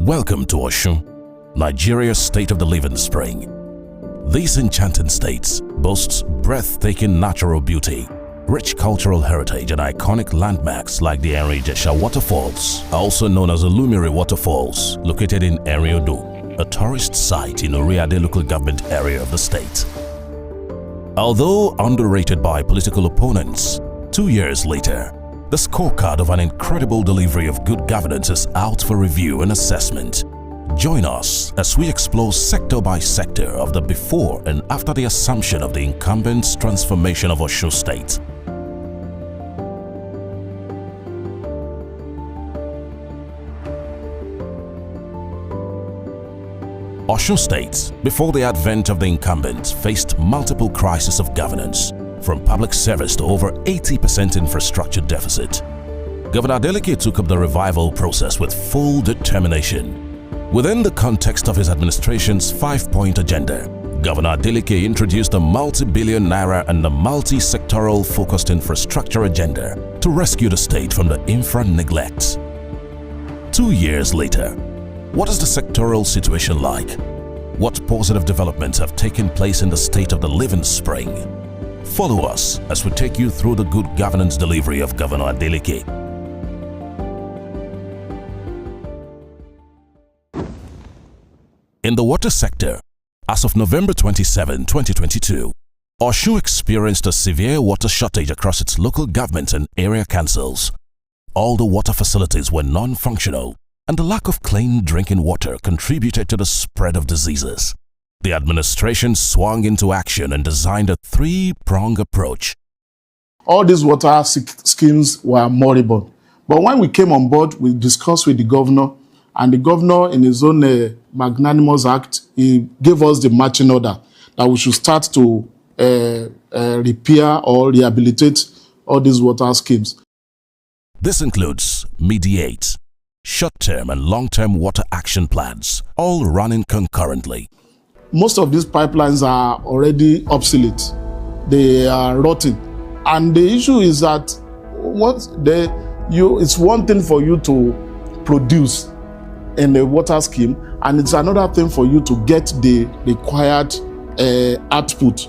Welcome to Osun, Nigeria's state of the living spring. This enchanting state boasts breathtaking natural beauty, rich cultural heritage and iconic landmarks like the Enrijesha Waterfalls, also known as the Lumiri Waterfalls, located in Eriodo, a tourist site in Adeleke local government area of the state. Although underrated by political opponents, 2 years later, the scorecard of an incredible delivery of good governance is out for review and assessment. Join us as we explore sector by sector of the before and after the assumption of the incumbent's transformation of Osun State. Osun State, before the advent of the incumbent, faced multiple crises of governance, from public service to over 80% infrastructure deficit. Governor Adeleke took up the revival process with full determination. Within the context of his administration's 5-point agenda, Governor Adeleke introduced a multi-billion naira and a multi-sectoral focused infrastructure agenda to rescue the state from the infra neglect. 2 years later, what is the sectoral situation like? What positive developments have taken place in the state of the living spring? Follow us as we take you through the good governance delivery of Governor Adeleke. In the water sector, as of November 27, 2022, Osun experienced a severe water shortage across its local governments and area councils. All the water facilities were non-functional, and the lack of clean drinking water contributed to the spread of diseases. The administration swung into action and designed a three-pronged approach. All these water schemes were moribund. But when we came on board, we discussed with the governor, and the governor, in his own magnanimous act, he gave us the marching order that we should start to repair or rehabilitate all these water schemes. This includes mediate, short-term and long-term water action plans, all running concurrently. Most of these pipelines are already obsolete. They are rotting. And the issue is that it's one thing for you to produce in a water scheme, and it's another thing for you to get the required output.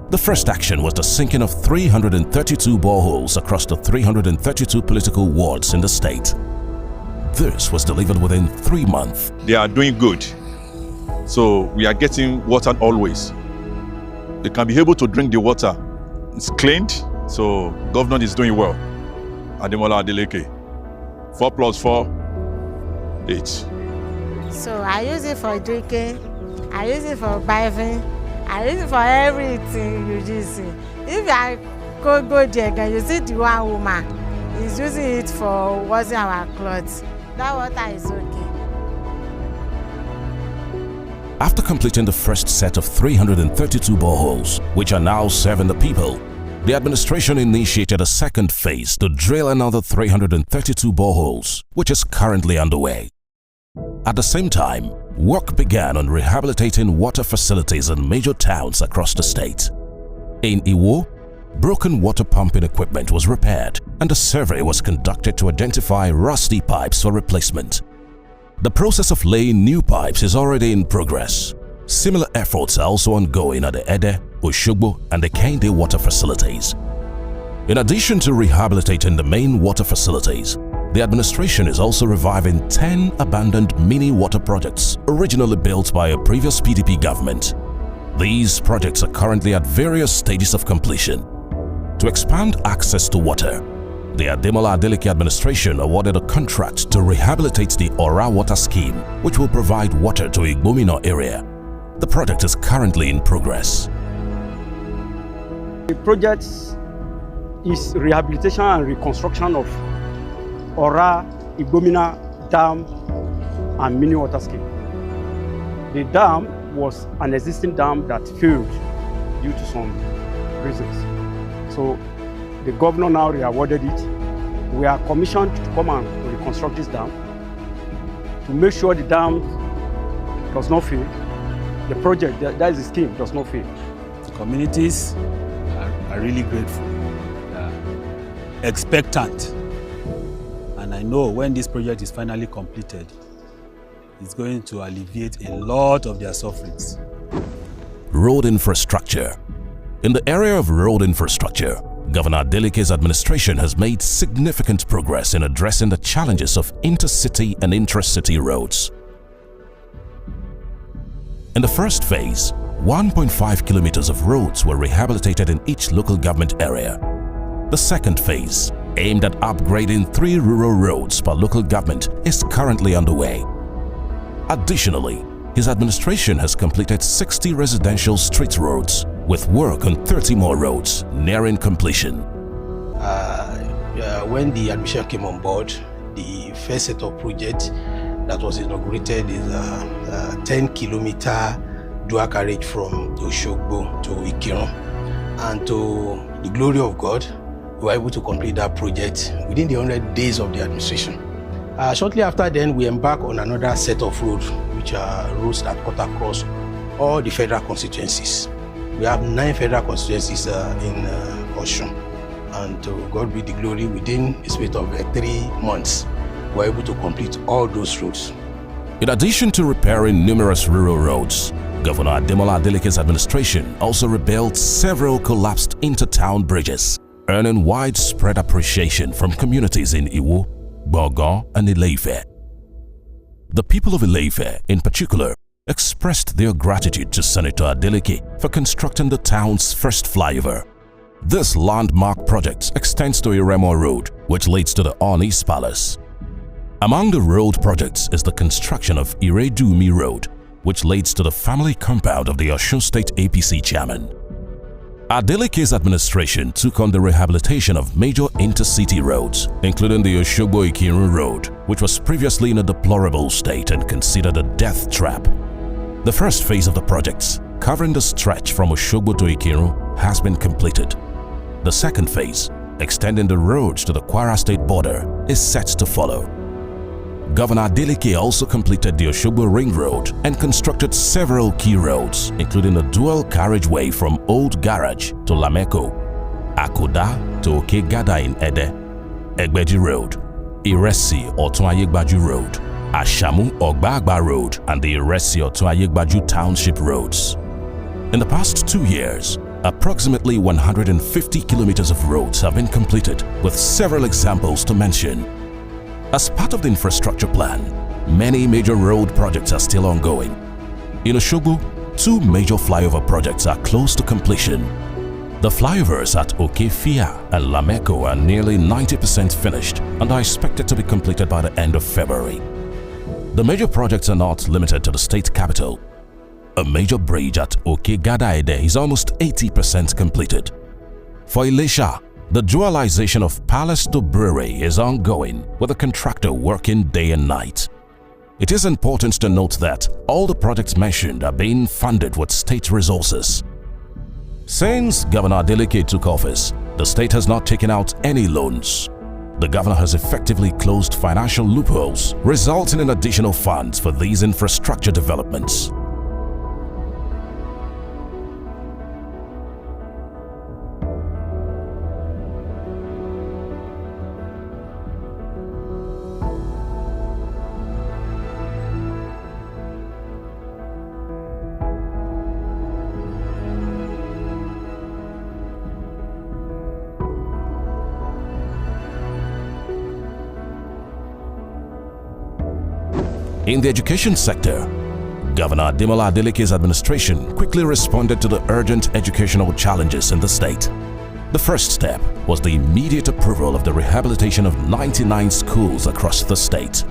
The first action was the sinking of 332 boreholes across the 332 political wards in the state. This was delivered within 3 months. They are doing good. So we are getting water always. They can be able to drink the water. It's cleaned, so government is doing well. Ademola Adeleke. 4 plus 4, 8. So I use it for drinking, I use it for bathing, I use it for everything you just see. If I go there, you see the one woman is using it for washing our clothes. That water is okay. After completing the first set of 332 boreholes, which are now serving the people, the administration initiated a second phase to drill another 332 boreholes, which is currently underway. At the same time, work began on rehabilitating water facilities in major towns across the state. In Iwo, broken water pumping equipment was repaired and a survey was conducted to identify rusty pipes for replacement. The process of laying new pipes is already in progress. Similar efforts are also ongoing at the Ede, Oshogbo and the Kende water facilities. In addition to rehabilitating the main water facilities, the administration is also reviving 10 abandoned mini water projects originally built by a previous PDP government. These projects are currently at various stages of completion. To expand access to water, the Ademola Adeleke administration awarded a contract to rehabilitate the Ora water scheme, which will provide water to Igbomina area. The project is currently in progress. The project is rehabilitation and reconstruction of Ora, Igbomina Dam and mini water scheme. The dam was an existing dam that failed due to some reasons. So the governor now re-awarded it. We are commissioned to come and reconstruct this dam to make sure the dam does not fail. The project, that is the scheme, does not fail. The communities are really grateful, expectant. And I know when this project is finally completed, is going to alleviate a lot of their sufferings. Road infrastructure. In the area of road infrastructure, Governor Adeleke's administration has made significant progress in addressing the challenges of intercity and intracity roads. In the first phase, 1.5 kilometers of roads were rehabilitated in each local government area. The second phase, aimed at upgrading 3 rural roads per local government, is currently underway. Additionally, his administration has completed 60 residential street roads, with work on 30 more roads nearing completion. When the admission came on board, the first set of projects that was inaugurated is a 10-kilometer dual carriage from Oshogbo to Ikirun. And to the glory of God, we were able to complete that project within the 100 days of the administration. Shortly after then, we embarked on another set of roads, which are roads that cut across all the federal constituencies. We have 9 federal constituencies in Osun. And to God be the glory, within a space of 3 months, we were able to complete all those roads. In addition to repairing numerous rural roads, Governor Ademola Adeleke's administration also rebuilt several collapsed inter-town bridges, earning widespread appreciation from communities in Iwo, Bogon, and Ile-Ife. The people of Ile-Ife, in particular, expressed their gratitude to Senator Adeleke for constructing the town's first flyover. This landmark project extends to Iremo Road, which leads to the Oni's Palace. Among the road projects is the construction of Iredumi Road, which leads to the family compound of the Osun State APC chairman. Adeleke's administration took on the rehabilitation of major intercity roads, including the Oshogbo-Ikirun Road, which was previously in a deplorable state and considered a death trap. The first phase of the projects, covering the stretch from Oshogbo to Ikirun, has been completed. The second phase, extending the road to the Kwara State border, is set to follow. Governor Adeleke also completed the Oshogbo Ring Road and constructed several key roads, including a dual carriageway from Old Garage to Lameko, Akoda to Okegada in Ede, Egbeji Road, Iresi Otuayegbaju Road, Ashamu Ogbagba Road, and the Iresi Otuayegbaju Township Roads. In the past 2 years, approximately 150 kilometers of roads have been completed, with several examples to mention. As part of the infrastructure plan, many major road projects are still ongoing. In Oshogbo, 2 major flyover projects are close to completion. The flyovers at Okefia and Lameko are nearly 90% finished and are expected to be completed by the end of February. The major projects are not limited to the state capital. A major bridge at Okegada is almost 80% completed. For Ilesha, the dualization of Palace to Brewery is ongoing, with the contractor working day and night. It is important to note that all the projects mentioned are being funded with state resources. Since Governor Adeleke took office, the state has not taken out any loans. The governor has effectively closed financial loopholes, resulting in additional funds for these infrastructure developments. In the education sector, Governor Ademola Adeleke's administration quickly responded to the urgent educational challenges in the state. The first step was the immediate approval of the rehabilitation of 99 schools across the state.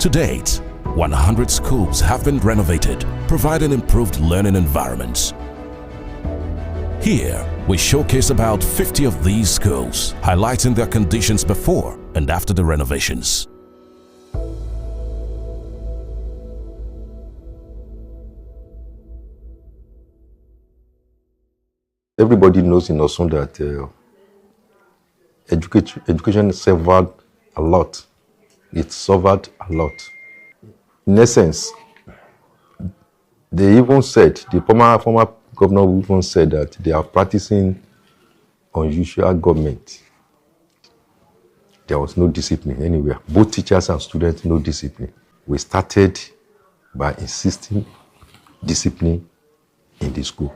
To date, 100 schools have been renovated, providing improved learning environments. Here, we showcase about 50 of these schools, highlighting their conditions before and after the renovations. Everybody knows in Osun that education suffered a lot. It suffered a lot. In essence, they even said, the former governor even said that they are practicing unusual government. There was no discipline anywhere. Both teachers and students, no discipline. We started by insisting discipline in the school.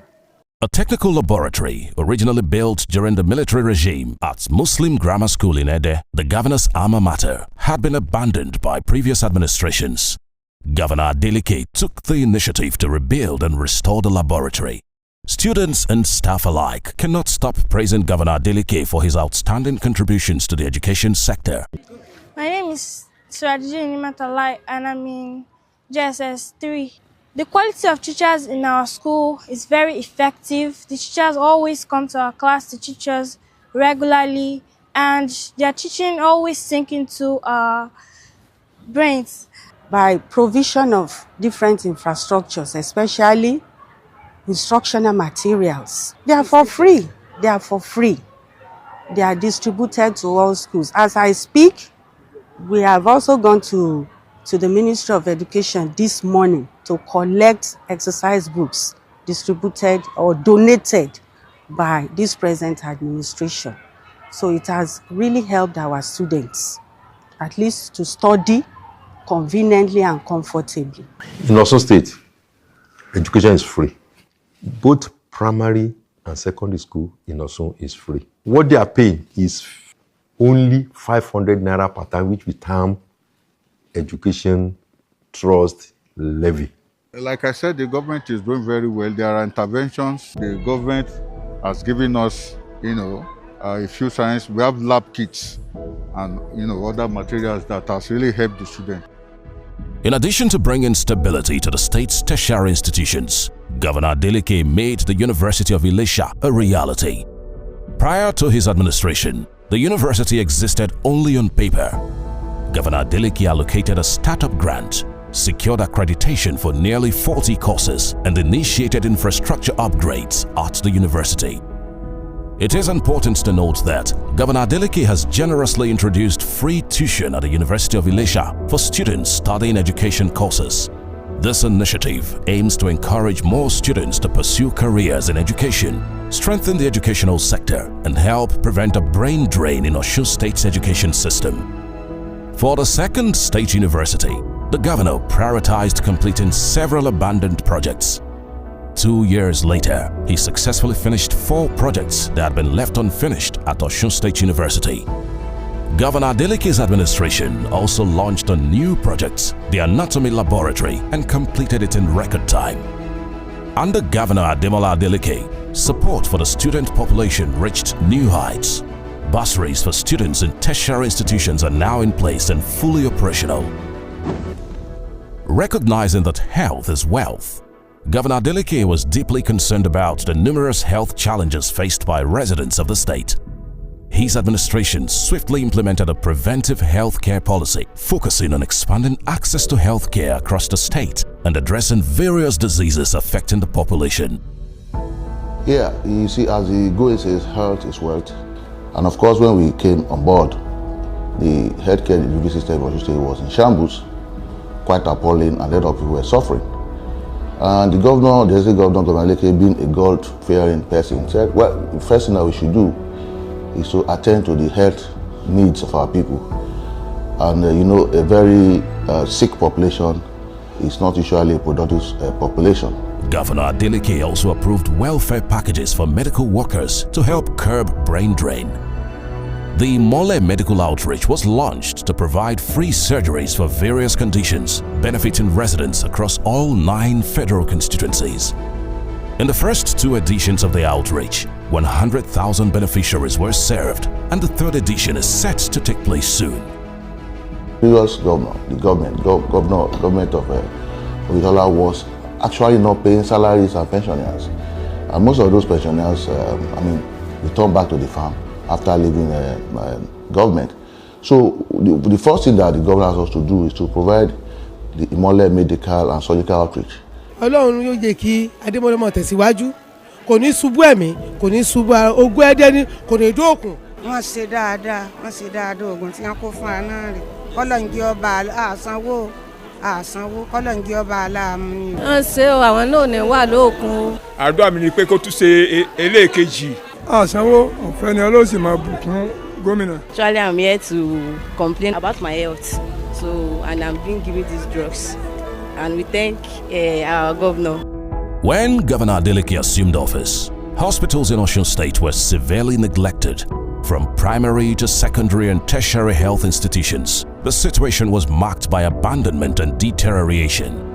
A technical laboratory originally built during the military regime at Muslim Grammar School in Ede, the governor's alma mater, had been abandoned by previous administrations. Governor Adeleke took the initiative to rebuild and restore the laboratory. Students and staff alike cannot stop praising Governor Adeleke for his outstanding contributions to the education sector. My name is Adeleke and I'm in JSS 3. The quality of teachers in our school is very effective. The teachers always come to our class to teach us regularly, and their teaching always sink into our brains. By provision of different infrastructures, especially instructional materials. They are for free. They are for free. They are distributed to all schools. As I speak, we have also gone to the Ministry of Education this morning to collect exercise books distributed or donated by this present administration. So it has really helped our students, at least to study conveniently and comfortably. In Osun State, education is free. Both primary and secondary school in Osun is free. What they are paying is only 500 naira per time, which we term education trust levy. Like I said, the government is doing very well. There are interventions. The government has given us, a few science. We have lab kits and, other materials that has really helped the students. In addition to bringing stability to the state's tertiary institutions, Governor Adeleke made the University of Ilesha a reality. Prior to his administration, the university existed only on paper. Governor Adeleke allocated a startup grant, secured accreditation for nearly 40 courses, and initiated infrastructure upgrades at the university. It is important to note that Governor Adeleke has generously introduced free tuition at the University of Ilesha for students studying education courses. This initiative aims to encourage more students to pursue careers in education, strengthen the educational sector, and help prevent a brain drain in Osun State's education system. For the second state university, the governor prioritized completing several abandoned projects. 2 years later, he successfully finished 4 projects that had been left unfinished at Osun State University. Governor Adeleke's administration also launched a new project, the Anatomy Laboratory, and completed it in record time. Under Governor Ademola Adeleke, support for the student population reached new heights. Bursaries for students in tertiary institutions are now in place and fully operational. Recognizing that health is wealth, Governor Adeleke was deeply concerned about the numerous health challenges faced by residents of the state. His administration swiftly implemented a preventive health care policy, focusing on expanding access to health care across the state and addressing various diseases affecting the population. Yeah, you see, as the going says, health is wealth. And of course, when we came on board, the healthcare delivery system was in shambles, quite appalling, and a lot of people were suffering. And the governor, the executive governor, Governor Adeleke, being a God-fearing person, said, well, the first thing that we should do is to attend to the health needs of our people. And a very sick population is not usually a productive population. Governor Adeleke also approved welfare packages for medical workers to help curb brain drain. The Mole Medical Outreach was launched to provide free surgeries for various conditions, benefiting residents across all 9 federal constituencies. In the first 2 editions of the outreach, 100,000 beneficiaries were served, and the 3rd edition is set to take place soon. Previous government of Ademola was actually not paying salaries and pensioners. And most of those pensioners, returned back to the farm after leaving government. So the first thing that the government has us to do is to provide the Mole medical and surgical outreach. Ọlọ́run yóò jẹ́ kí Ademola mọ̀ tẹ̀síwájú, kò ní ṣubú ẹ̀mí, kò ní ṣubú ogún ẹ̀dẹ́ ni, kò ní dóòkùn. Wọ́n ṣe dáadáa oògùn tí wọ́n kó fún wa náà rè. Kọ́lọ́n gé ọba àsanwó kọ́lọ́n gé ọba aláàmú ni. Wọ́n ṣe àwọn náà ní wà lóòkun. Àdúrà mi ni pé kó tún ṣe ẹlẹ́ẹ̀kejì. Àsanwó ọ̀fẹ́ ni Ọlọ́run sì máa bùkún gómìnà. Actually, I'm here to complain about my health. And I'm being given these drugs. and we thank our governor. When Governor Adeleke assumed office, hospitals in Osun State were severely neglected. From primary to secondary and tertiary health institutions, the situation was marked by abandonment and deterioration.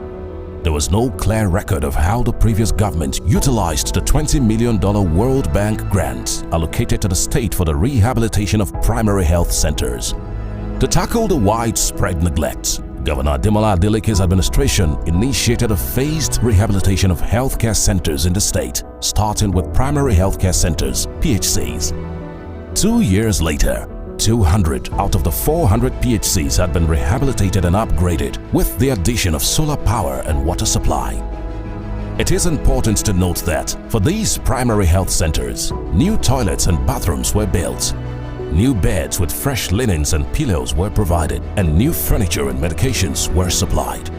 There was no clear record of how the previous government utilized the $20 million World Bank grant allocated to the state for the rehabilitation of primary health centers. To tackle the widespread neglect, Governor Ademola administration initiated a phased rehabilitation of healthcare centers in the state, starting with primary healthcare centers, PHCs. 2 years later, 200 out of the 400 PHCs had been rehabilitated and upgraded with the addition of solar power and water supply. It is important to note that for these primary health centers, new toilets and bathrooms were built. New beds with fresh linens and pillows were provided, and new furniture and medications were supplied.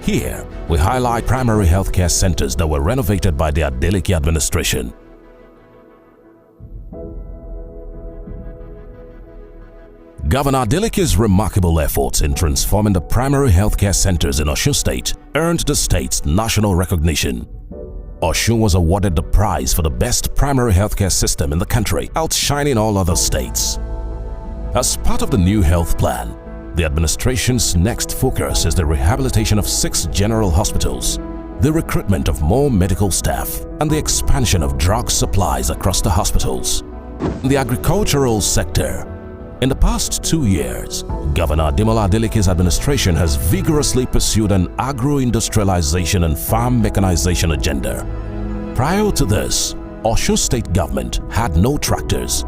Here, we highlight primary healthcare centers that were renovated by the Adeleke administration. Governor Adeleke's remarkable efforts in transforming the primary healthcare centers in Osun State earned the state's national recognition. Osun was awarded the prize for the best primary healthcare system in the country, outshining all other states. As part of the new health plan, the administration's next focus is the rehabilitation of 6 general hospitals, the recruitment of more medical staff, and the expansion of drug supplies across the hospitals. In the agricultural sector, in the past 2 years, Governor Ademola Adeleke's administration has vigorously pursued an agro-industrialization and farm mechanization agenda. Prior to this, Osun State government had no tractors.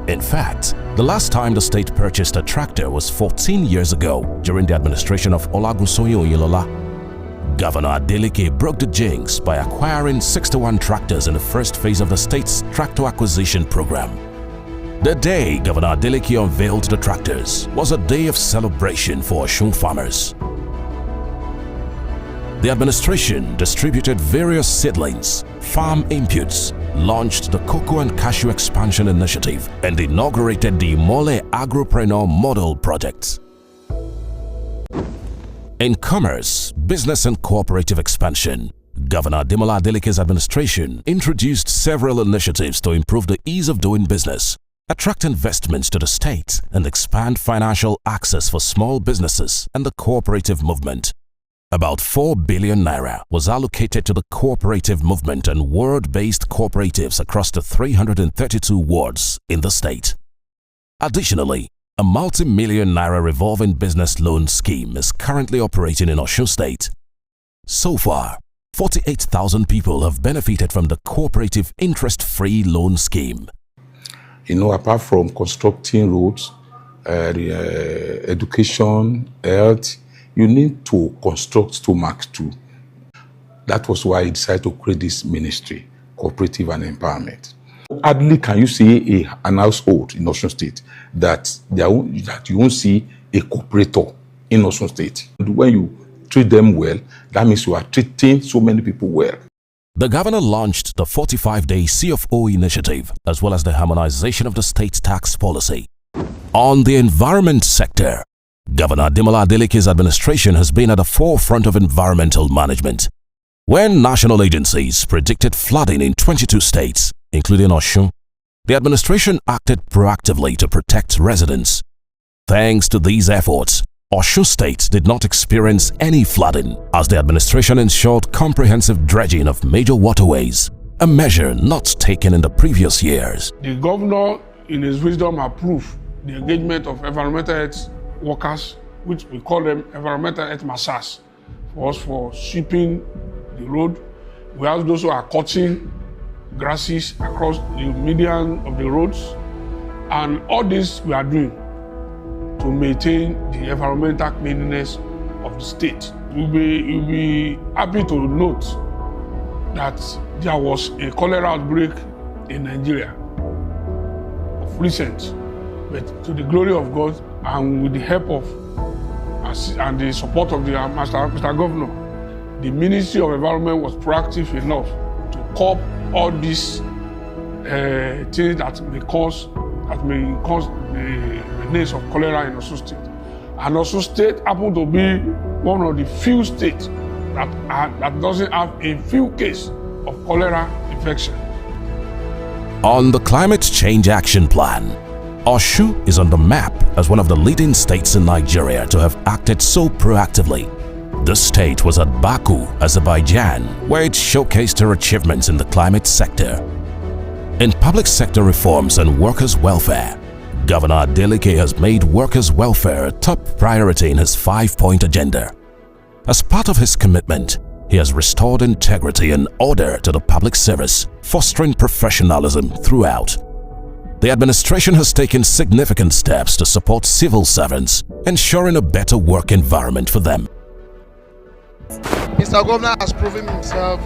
In fact, the last time the state purchased a tractor was 14 years ago during the administration of Olagunsoye Oyinlola. Governor Adeleke broke the jinx by acquiring 61 tractors in the first phase of the state's tractor acquisition program. The day Governor Adeleke unveiled the tractors was a day of celebration for Osun farmers. The administration distributed various seedlings, farm inputs, launched the Cocoa and Cashew Expansion Initiative, and inaugurated the Mole Agropreneur Model Project. In commerce, business and cooperative expansion, Governor Ademola Adeleke's administration introduced several initiatives to improve the ease of doing business, attract investments to the state, and expand financial access for small businesses and the cooperative movement. About 4 billion naira was allocated to the cooperative movement and ward-based cooperatives across the 332 wards in the state. Additionally, a multi-million naira revolving business loan scheme is currently operating in Osun State. So far, 48,000 people have benefited from the cooperative interest-free loan scheme. Apart from constructing roads, education, health, you need to construct stomach too. That was why I decided to create this ministry, Cooperative and Empowerment. Hardly can you see an household in Osun State that you won't see a cooperator in Osun State. When you treat them well, that means you are treating so many people well. The governor launched the 45-day CFO initiative as well as the harmonization of the state's tax policy. On the environment sector, Governor Ademola Adeleke's administration has been at the forefront of environmental management. When national agencies predicted flooding in 22 states, including Osun, the administration acted proactively to protect residents. Thanks to these efforts, Osun State did not experience any flooding as the administration ensured comprehensive dredging of major waterways, a measure not taken in the previous years. The governor, in his wisdom, approved the engagement of environmental health workers, which we call them environmental health marshals, for us for sweeping the road. We have those who are cutting grasses across the median of the roads. And all this we are doing to maintain the environmental cleanliness of the state. You'll be happy to note that there was a cholera outbreak in Nigeria of recent, but to the glory of God and with the help of and the support of the Mr. Governor, the Ministry of Environment was proactive enough to curb all these things that may cause the menace of cholera in Osun State. And Osun State happened to be one of the few states that doesn't have a few cases of cholera infection. On the Climate Change Action Plan, Osun is on the map as one of the leading states in Nigeria to have acted so proactively. The state was at Baku, Azerbaijan, where it showcased her achievements in the climate sector. In public sector reforms and workers' welfare, Governor Adeleke has made workers' welfare a top priority in his 5-point agenda. As part of his commitment, he has restored integrity and order to the public service, fostering professionalism throughout. The administration has taken significant steps to support civil servants, ensuring a better work environment for them. Mr. Governor has proven himself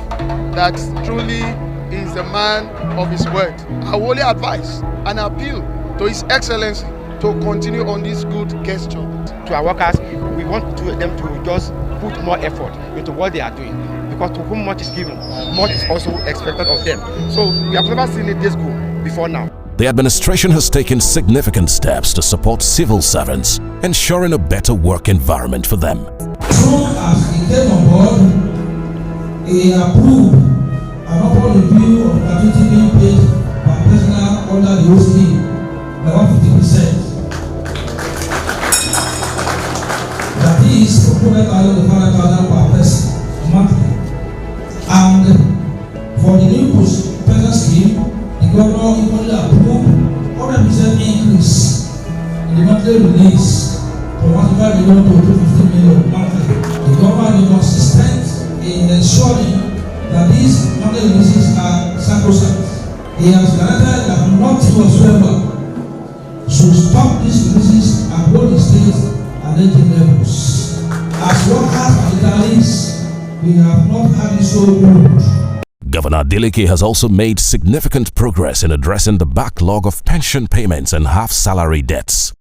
that truly he is a man of his word. I only advise and appeal to His Excellency to continue on this good gesture. To our workers, we want them to just put more effort into what they are doing, because to whom much is given, much is also expected of them. So we have never seen it this good before now. The administration has taken significant steps to support civil servants, ensuring a better work environment for them. Soon as he came on board, he approved an upward review of gratuity being paid per personal under the old scheme by 150%. That is 400,000 per person monthly. And for the new present scheme, the governor equally approved 100% increase in the monthly release from 1.5 million to 250 million monthly. The government is consistent in ensuring that these monthly releases are sacrosanct. He has guaranteed that nothing whatsoever should stop these releases at both the state and native levels. As workers and journalists, we have not had it so good. Governor Adeleke has also made significant progress in addressing the backlog of pension payments and half-salary debts.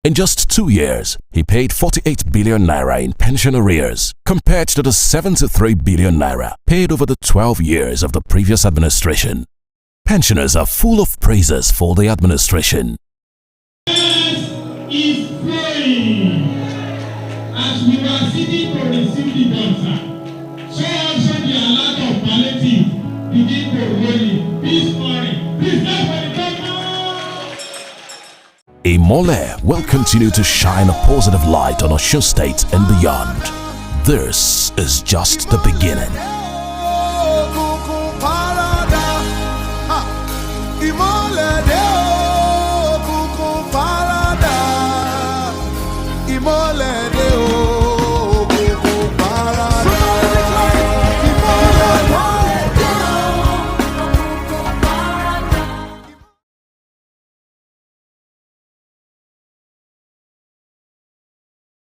In just 2 years, he paid 48 billion naira in pension arrears, compared to the 73 billion naira paid over the 12 years of the previous administration. Pensioners are full of praises for the administration. Is praying as we were sitting to receive the dancer. So also the alert of palliative begin to roll in. This morning, please clap for the governor. Ademola will continue to shine a positive light on Osun State and beyond. This is just the beginning.